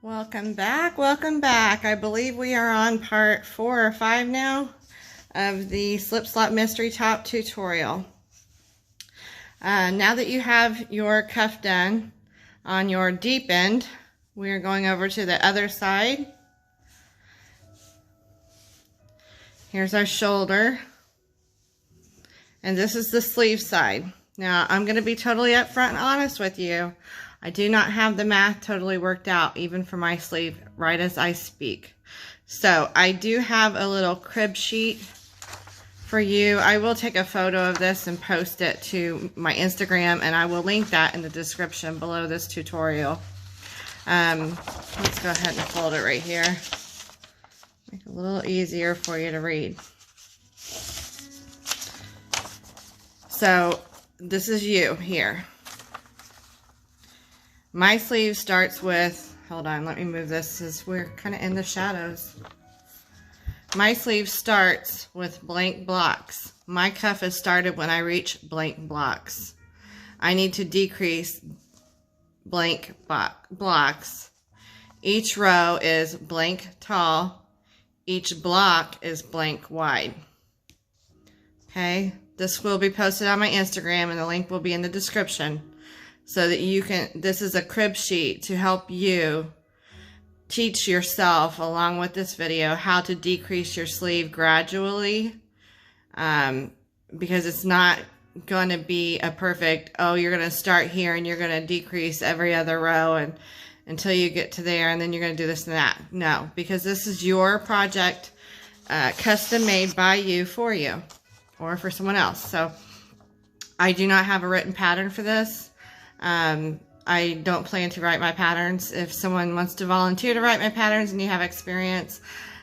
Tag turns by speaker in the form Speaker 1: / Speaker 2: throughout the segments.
Speaker 1: Welcome back, welcome back. I believe we are on part 4 or 5 now of the Slip Slop Mystery Top tutorial. Now that you have your cuff done on your deep end, we are going over to the other side. Here's our shoulder, and this is the sleeve side. Now I'm going to be totally upfront and honest with you. I do not have the math totally worked out, even for my sleeve, right as I speak. So I do have a little crib sheet for you. I will take a photo of this and post it to my Instagram, and I will link that in the description below this tutorial. Let's go ahead and fold it right here. Make it a little easier for you to read. So this is you here. My sleeve starts with, hold on, let me move this as we're kind of in the shadows. My sleeve starts with blank blocks. My cuff is started when I reach blank blocks. I need to decrease blank blocks. Each row is blank tall. Each block is blank wide. Okay, this will be posted on my Instagram, and the link will be in the description. So that you can, this is a crib sheet to help you teach yourself, along with this video, how to decrease your sleeve gradually. Because it's not going to be a perfect, oh, you're going to start here and you're going to decrease every other row and until you get to there, and then you're going to do this and that. No, because this is your project, custom made by you for you or for someone else. So I do not have a written pattern for this. I don't plan to write my patterns. If someone wants to volunteer to write my patterns and you have experience,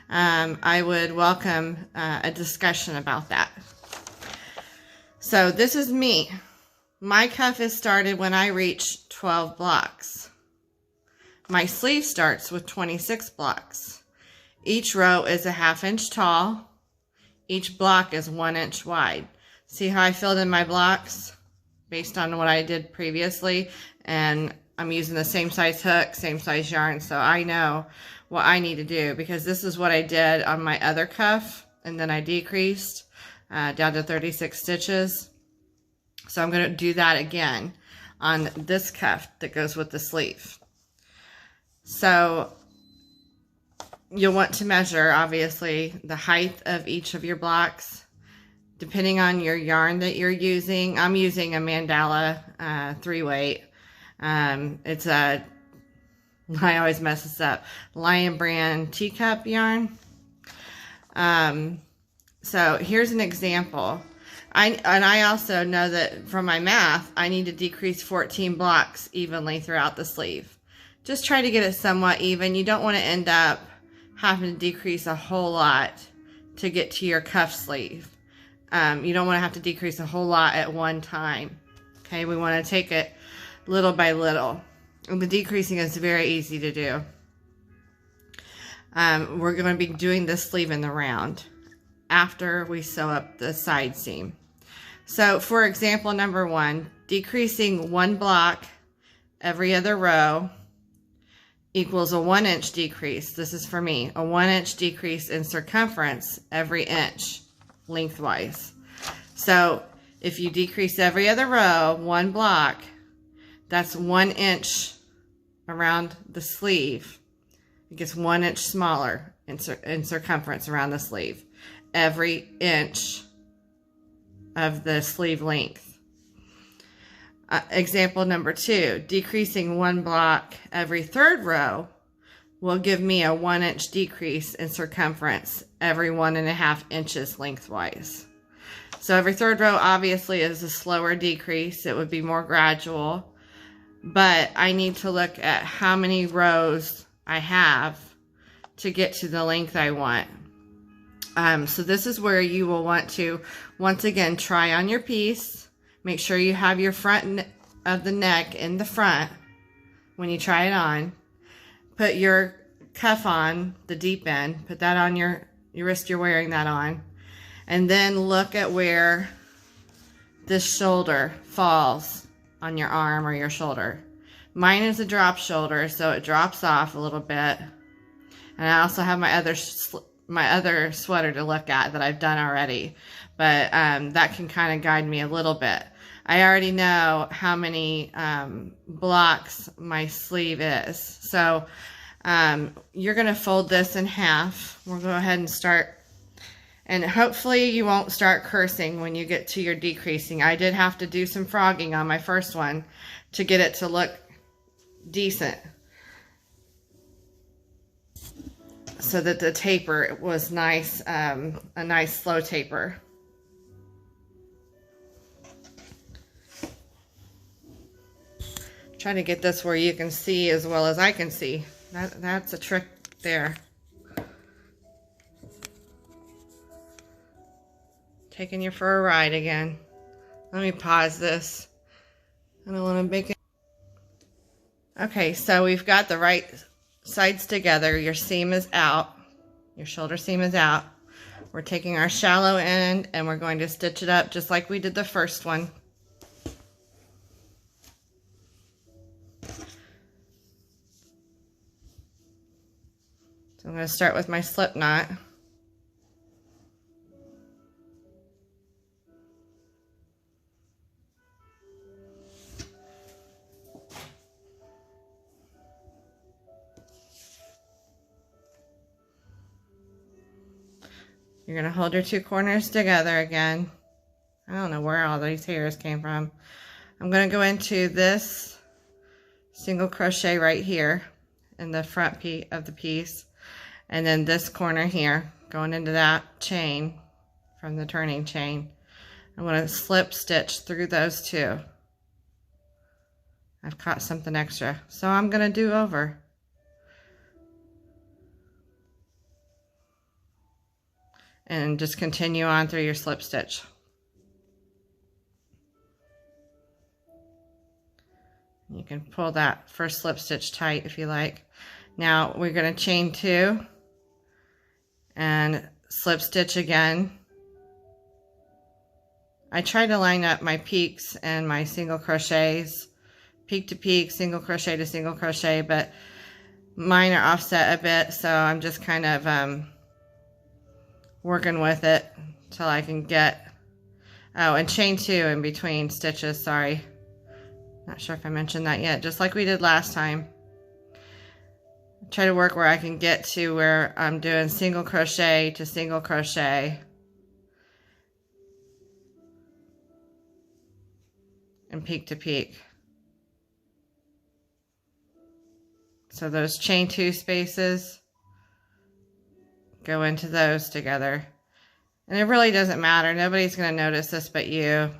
Speaker 1: I would welcome a discussion about that. So this is me. My cuff is started when I reach 12 blocks. My sleeve starts with 26 blocks. Each row is a 1/2 inch tall. Each block is 1 inch wide. See how I filled in my blocks? Based on what I did previously, and I'm using the same size hook, same size yarn, so I know what I need to do, because this is what I did on my other cuff, and then I decreased down to 36 stitches. So I'm going to do that again on this cuff that goes with the sleeve. So you'll want to measure, obviously, the height of each of your blocks. Depending on your yarn that you're using, I'm using a mandala 3-weight. It's a, I always mess this up, Lion Brand teacup yarn. So here's an example. I also know that from my math, I need to decrease 14 blocks evenly throughout the sleeve. Just try to get it somewhat even. You don't want to end up having to decrease a whole lot to get to your cuff sleeve. You don't want to have to decrease a whole lot at one time. Okay, we want to take it little by little. And the decreasing is very easy to do. We're going to be doing this sleeve in the round after we sew up the side seam. So for example number 1, decreasing 1 block every other row equals a 1 inch decrease. This is for me, a 1 inch decrease in circumference every inch lengthwise. So if you decrease every other row 1 block, that's 1 inch around the sleeve. It gets 1 inch smaller in circumference around the sleeve every inch of the sleeve length. Example number 2, decreasing 1 block every 3rd row will give me a 1 inch decrease in circumference every 1.5 inches lengthwise. So every 3rd row obviously is a slower decrease. It would be more gradual, but I need to look at how many rows I have to get to the length I want. So this is where you will want to, once again, try on your piece. Make sure you have your front of the neck in the front when you try it on. Put your cuff on the deep end, put that on your wrist you're wearing that on, and then look at where this shoulder falls on your arm or your shoulder. Mine is a drop shoulder, so it drops off a little bit. And I also have my other sweater to look at that I've done already. But that can kind of guide me a little bit. I already know how many blocks my sleeve is. So you're going to fold this in half. We'll go ahead and start. And hopefully you won't start cursing when you get to your decreasing. I did have to do some frogging on my first one to get it to look decent, so that the taper was nice, a nice slow taper. Trying to get this where you can see as well as I can see. That's a trick there. Taking you for a ride again. Let me pause this. I don't want to make it. Okay, so we've got the right sides together. Your seam is out. Your shoulder seam is out. We're taking our shallow end and we're going to stitch it up just like we did the first one. So I'm going to start with my slip knot. You're going to hold your two corners together again. I don't know where all these hairs came from. I'm going to go into this single crochet right here in the front of the piece. And then this corner here, going into that chain from the turning chain. I'm going to slip stitch through those two. I've caught something extra, so I'm going to do over. And just continue on through your slip stitch. You can pull that first slip stitch tight if you like. Now we're going to chain 2 and slip stitch again. I try to line up my peaks and my single crochets, peak to peak, single crochet to single crochet, but mine are offset a bit, so I'm just kind of working with it till I can get, oh, and chain 2 in between stitches, sorry. Not sure if I mentioned that yet, just like we did last time. Try to work where I can get to where I'm doing single crochet to single crochet. And peak to peak. So those chain 2 spaces, go into those together. And it really doesn't matter. Nobody's going to notice this but you.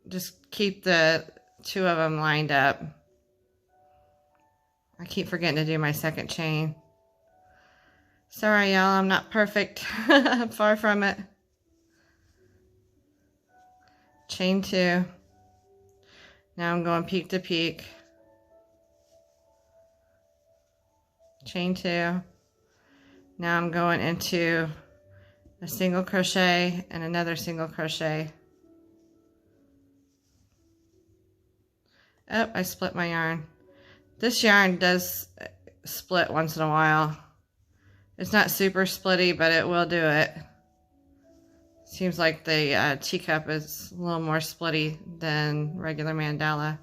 Speaker 1: Just keep the 2 of them lined up. I keep forgetting to do my second chain. Sorry, y'all, I'm not perfect. I'm far from it. Chain 2. Now I'm going peak to peak. Chain 2. Now I'm going into a single crochet and another single crochet. Oh, I split my yarn. This yarn does split once in a while. It's not super splitty, but it will do it. Seems like the teacup is a little more splitty than regular mandala.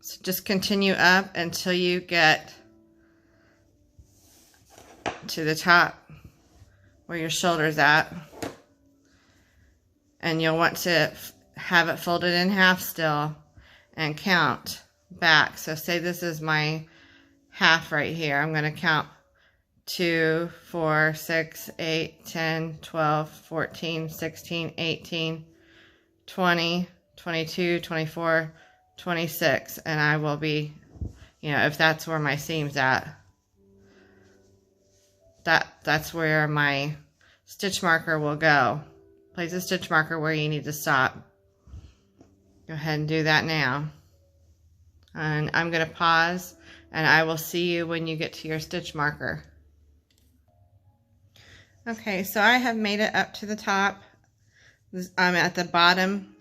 Speaker 1: So just continue up until you get to the top where your shoulder's at. And you'll want to have it folded in half still and count back. So say this is my half right here. I'm going to count 2, 4, 6, 8, 10, 12, 14, 16, 18, 20, 22, 24, 26. And I will be, you know, if that's where my seam's at, that's where my stitch marker will go. Place a stitch marker where you need to stop. Go ahead and do that now. And I'm going to pause and I will see you when you get to your stitch marker. Okay, so I have made it up to the top. I'm at the bottom,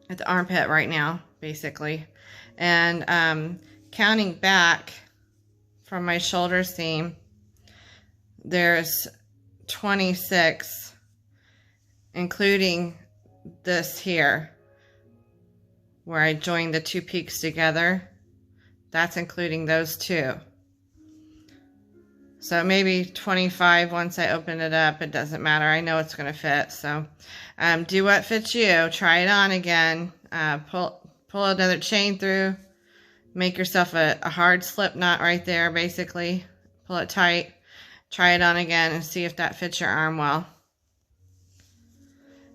Speaker 1: at the armpit right now. basically. And counting back from my shoulder seam, there's 26, including this here, where I joined the two peaks together. That's including those two. So maybe 25 once I open it up. It doesn't matter. I know it's going to fit. So do what fits you. Try it on again. Pull another chain through. Make yourself a hard slip knot right there, basically. Pull it tight. Try it on again and see if that fits your arm well.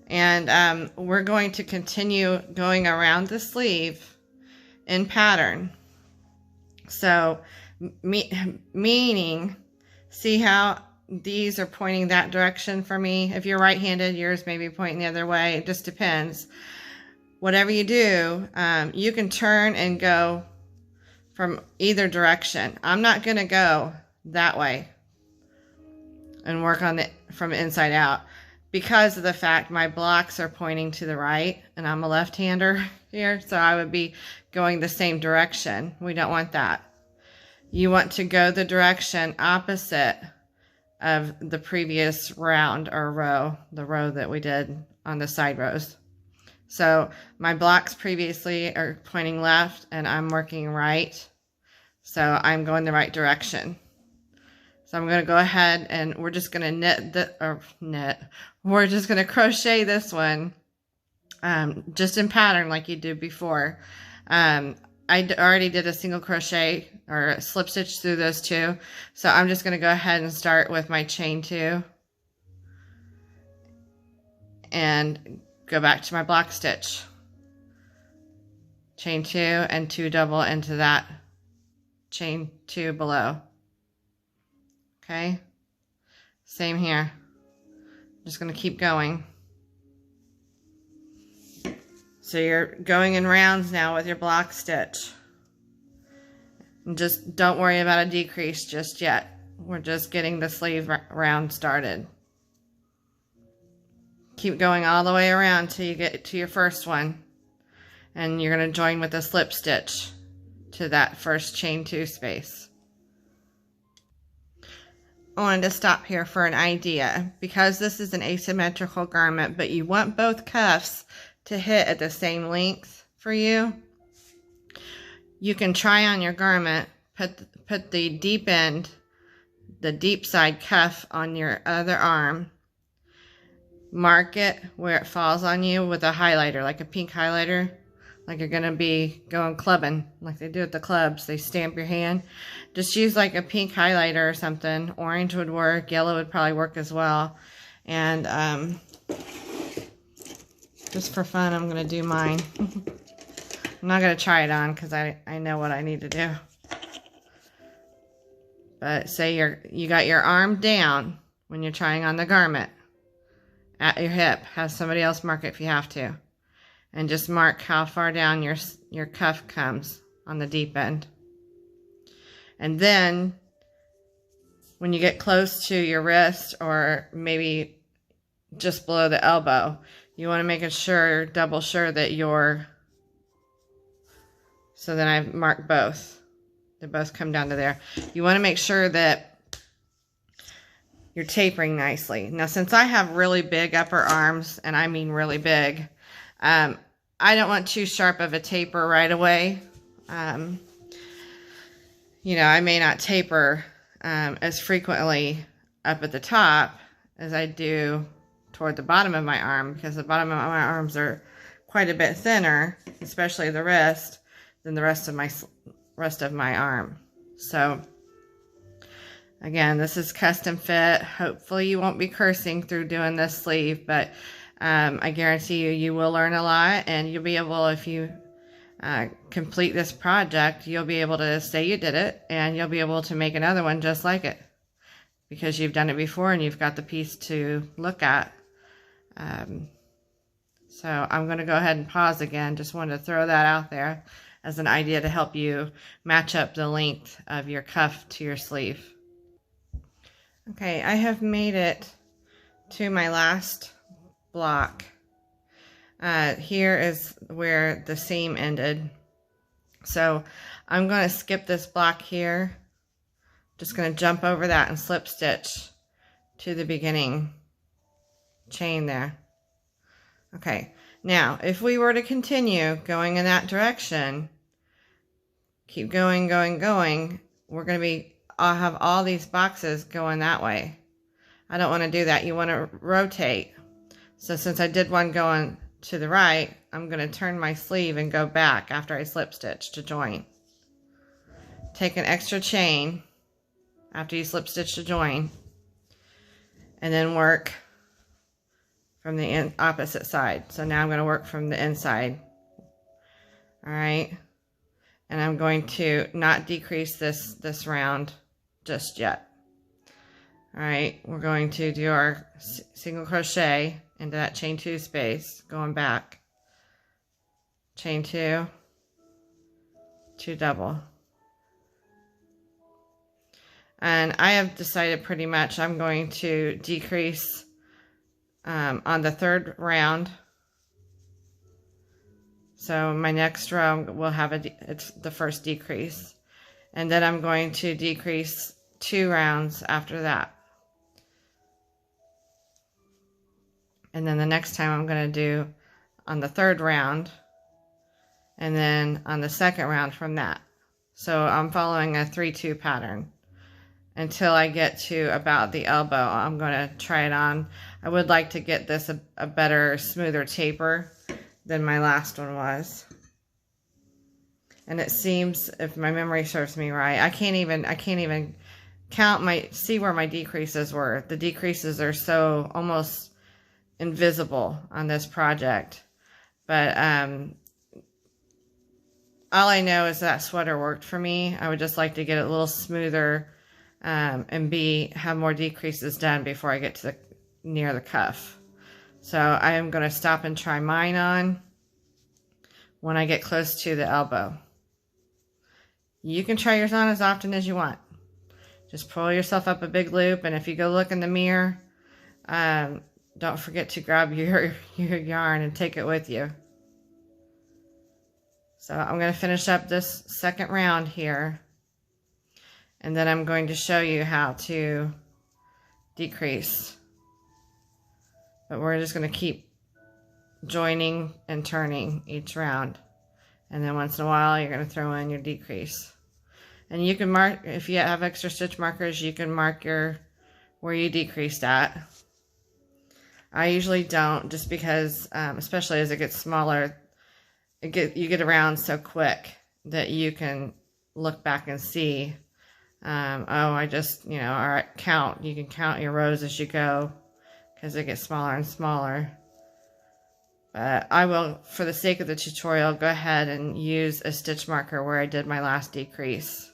Speaker 1: And we're going to continue going around the sleeve in pattern. So, meaning, see how these are pointing that direction for me? If you're right-handed, yours may be pointing the other way. It just depends. Whatever you do, you can turn and go from either direction. I'm not going to go that way and work on it from inside out because of the fact my blocks are pointing to the right, and I'm a left-hander here, so I would be going the same direction. We don't want that. You want to go the direction opposite of the previous round or row, the row that we did on the side rows. So my blocks previously are pointing left and I'm working right. So I'm going the right direction. So I'm going to go ahead and we're just going to we're just going to crochet this one just in pattern like you did before. I already did a single crochet or a slip stitch through those two. So I'm just going to go ahead and start with my chain 2 and go back to my block stitch. Chain 2 and 2 double into that chain 2 below. Okay, same here. Just going to keep going. So you're going in rounds now with your block stitch. And just don't worry about a decrease just yet. We're just getting the sleeve round started. Keep going all the way around till you get to your first one. And you're going to join with a slip stitch to that first chain 2 space. I wanted to stop here for an idea. Because this is an asymmetrical garment, but you want both cuffs to hit at the same length for you, you can try on your garment, put the deep end, the deep side cuff on your other arm, mark it where it falls on you with a highlighter, like a pink highlighter, like you're going to be going clubbing, like they do at the clubs. They stamp your hand. Just use like a pink highlighter or something. Orange would work. Yellow would probably work as well. And just for fun, I'm going to do mine. I'm not going to try it on because I know what I need to do. But say you got your arm down when you're trying on the garment at your hip. Have somebody else mark it if you have to. And just mark how far down your cuff comes on the deep end. And then when you get close to your wrist or maybe just below the elbow, you want to make sure, double sure that so then I've marked both. They both come down to there. You want to make sure that you're tapering nicely. Now, since I have really big upper arms, and I mean really big, I don't want too sharp of a taper right away. You know, I may not taper as frequently up at the top as I do toward the bottom of my arm, because the bottom of my arms are quite a bit thinner, especially the wrist, than the rest of my arm. So again, this is custom fit. Hopefully you won't be cursing through doing this sleeve, but I guarantee you will learn a lot, and you'll be able, if you complete this project, you'll be able to say you did it, and you'll be able to make another one just like it because you've done it before and you've got the piece to look at. So I'm going to go ahead and pause again. Just wanted to throw that out there as an idea to help you match up the length of your cuff to your sleeve. Okay, I have made it to my last block. here is where the seam ended. So I'm going to skip this block here. Just going to jump over that and slip stitch to the beginning chain there. Okay, now if we were to continue going in that direction, keep going, we're going to be, I'll have all these boxes going that way. I don't want to do that. You want to rotate. So since I did one going to the right, I'm going to turn my sleeve and go back after I slip stitch to join. Take an extra chain after you slip stitch to join, and then work from the opposite side. So now I'm going to work from the inside. All right. And I'm going to not decrease this round just yet. All right, we're going to do our single crochet into that chain 2 space, going back, chain 2, 2 double. And I have decided pretty much I'm going to decrease on the 3rd round. So my next row will have it's the first decrease. And then I'm going to decrease 2 rounds after that. And then the next time I'm going to do on the 3rd round, and then on the 2nd round from that. So I'm following a 3-2 pattern until I get to about the elbow. I'm going to try it on. I would like to get this a better, smoother taper than my last one was. And it seems, if my memory serves me right, I can't even count see where my decreases were. The decreases are so almost invisible on this project. But all I know is that sweater worked for me. I would just like to get it a little smoother and have more decreases done before I get to near the cuff. So I am going to stop and try mine on when I get close to the elbow. You can try yours on as often as you want. Just pull yourself up a big loop, and if you go look in the mirror, don't forget to grab your yarn and take it with you. So I'm going to finish up this 2nd round here, and then I'm going to show you how to decrease. But we're just going to keep joining and turning each round. And then once in a while, you're going to throw in your decrease. And you can mark, if you have extra stitch markers, you can mark where you decreased at. I usually don't, just because, especially as it gets smaller, you get around so quick that you can look back and see, oh, I just, all right, count. You can count your rows as you go because they get smaller and smaller. But I will, for the sake of the tutorial, go ahead and use a stitch marker where I did my last decrease.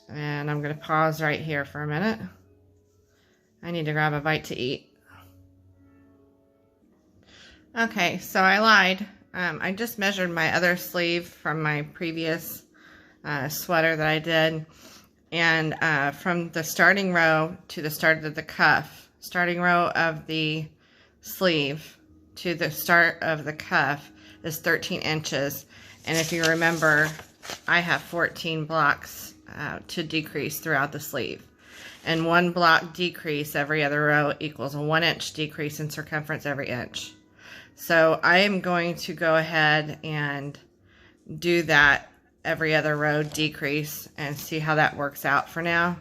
Speaker 1: And I'm going to pause right here for a minute. I need to grab a bite to eat. Okay, so I lied. I just measured my other sleeve from my previous sweater that I did. And from the starting row to the start of the cuff, starting row of the sleeve to the start of the cuff is 13 inches. And if you remember, I have 14 blocks to decrease throughout the sleeve. And 1 block decrease every other row equals a 1-inch decrease in circumference every inch. So I am going to go ahead and do that every other row decrease and see how that works out for now.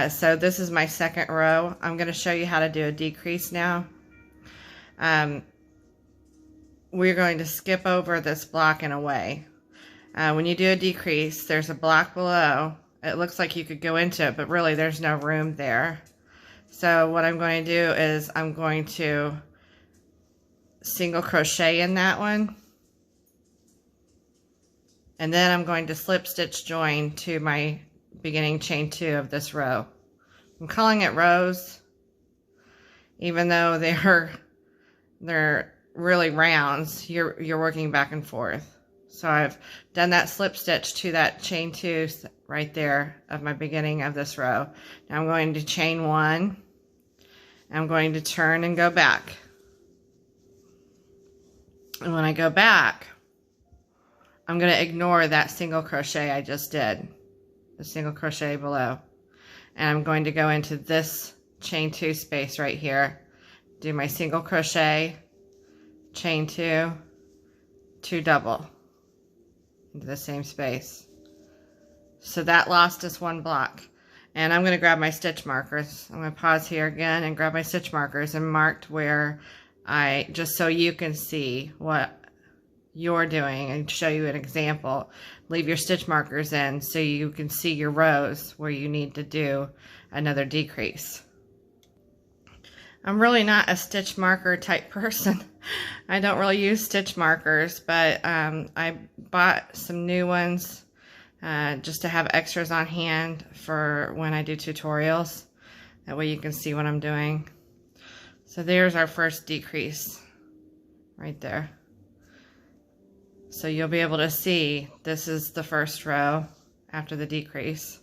Speaker 1: So this is my 2nd row. I'm going to show you how to do a decrease now. We're going to skip over this block and away. When you do a decrease, there's a block below. It looks like you could go into it, but really there's no room there. So what I'm going to do is I'm going to single crochet in that one. And then I'm going to slip stitch join to my beginning chain 2 of this row. I'm calling it rows, even though they're really rounds. You're working back and forth. So I've done that slip stitch to that chain 2 right there of my beginning of this row. Now I'm going to chain 1. I'm going to turn and go back. And when I go back, I'm going to ignore that single crochet I just did, the single crochet below. And I'm going to go into this chain 2 space right here, do my single crochet, chain 2, 2 double into the same space. So that lost us 1 block. And I'm going to grab my stitch markers. I'm going to pause here again and grab my stitch markers and marked where just so you can see what you're doing and show you an example. Leave your stitch markers in so you can see your rows where you need to do another decrease. I'm really not a stitch marker type person. I don't really use stitch markers, but I bought some new ones just to have extras on hand for when I do tutorials. That way you can see what I'm doing. So there's our first decrease right there. So you'll be able to see this is the first row after the decrease.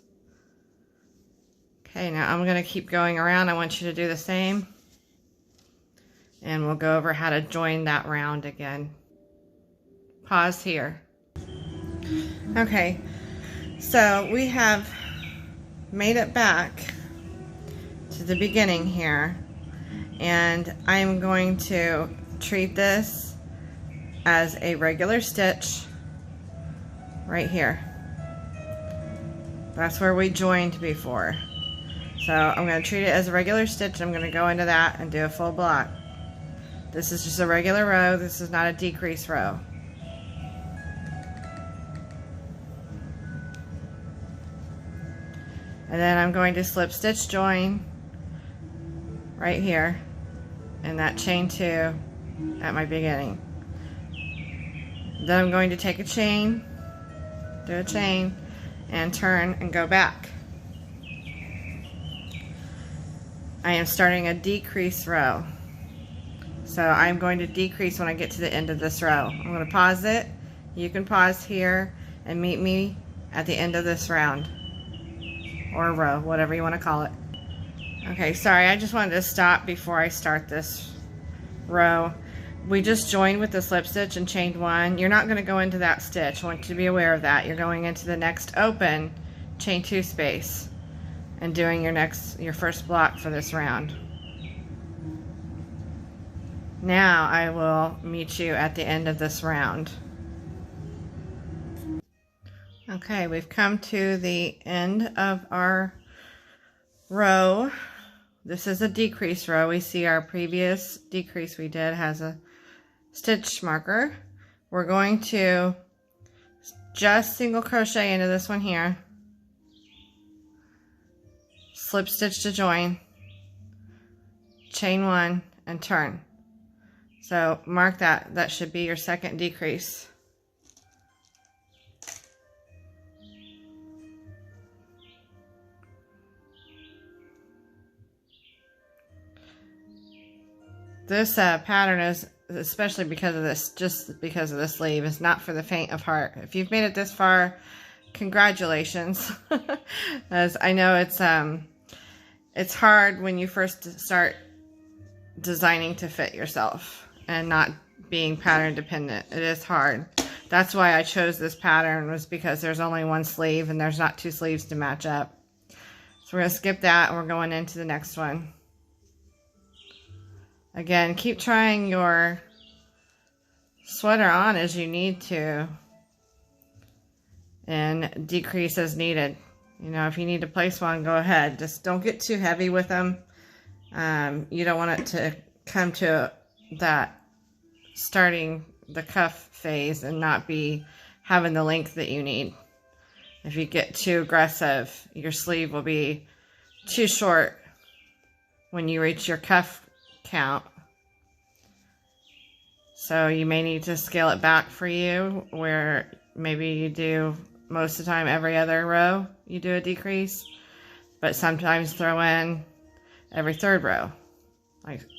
Speaker 1: Okay, now I'm going to keep going around. I want you to do the same. And we'll go over how to join that round again. Pause here. Okay, so we have made it back to the beginning here. And I'm going to treat this as a regular stitch right here. That's where we joined before. So I'm going to treat it as a regular stitch. I'm going to go into that and do a full block. This is just a regular row. This is not a decrease row. And then I'm going to slip stitch join right here in that chain 2 at my beginning. Then I'm going to take a chain, do a chain, and turn and go back. I am starting a decrease row. So I'm going to decrease when I get to the end of this row. I'm going to pause it. You can pause here and meet me at the end of this round. Or row, whatever you want to call it. Okay, sorry, I just wanted to stop before I start this row. We just joined with the slip stitch and chained 1. You're not going to go into that stitch. I want you to be aware of that. You're going into the next open chain 2 space and doing your first block for this round. Now I will meet you at the end of this round. Okay, we've come to the end of our row. This is a decrease row. We see our previous decrease we did has a stitch marker. We're going to just single crochet into this one here, slip stitch to join, chain 1, and turn. So mark that. That should be your second decrease. This pattern is, especially because of this, just because of the sleeve, is not for the faint of heart. If you've made it this far, congratulations. As I know it's hard when you first start designing to fit yourself and not being pattern dependent. It is hard. That's why I chose this pattern, was because there's only one sleeve and there's not 2 sleeves to match up. So we're going to skip that and we're going into the next one. Again, keep trying your sweater on as you need to and decrease as needed. You know, if you need to place one, go ahead. Just don't get too heavy with them. You don't want it to come to that starting the cuff phase and not be having the length that you need. If you get too aggressive, your sleeve will be too short when you reach your cuff count. So you may need to scale it back for you, where maybe you do most of the time every other row you do a decrease, but sometimes throw in every 3rd row,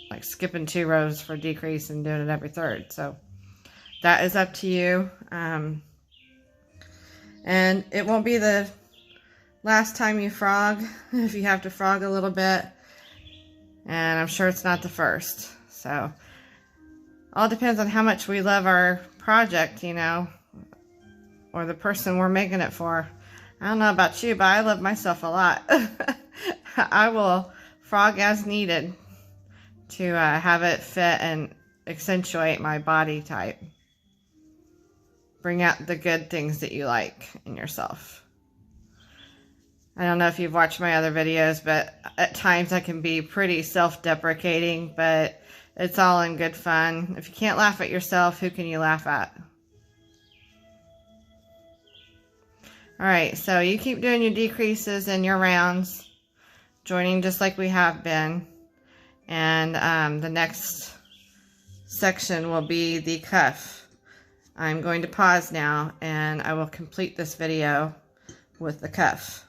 Speaker 1: like skipping 2 rows for decrease and doing it every 3rd. So that is up to you, and it won't be the last time you frog if you have to frog a little bit, and I'm sure it's not the first. So all depends on how much we love our project, you know, or the person we're making it for. I don't know about you, but I love myself a lot. I will frog as needed to have it fit and accentuate my body type. Bring out the good things that you like in yourself. I don't know if you've watched my other videos, but at times I can be pretty self-deprecating, but it's all in good fun. If you can't laugh at yourself, who can you laugh at? Alright, so you keep doing your decreases and your rounds, joining just like we have been. And the next section will be the cuff. I'm going to pause now and I will complete this video with the cuff.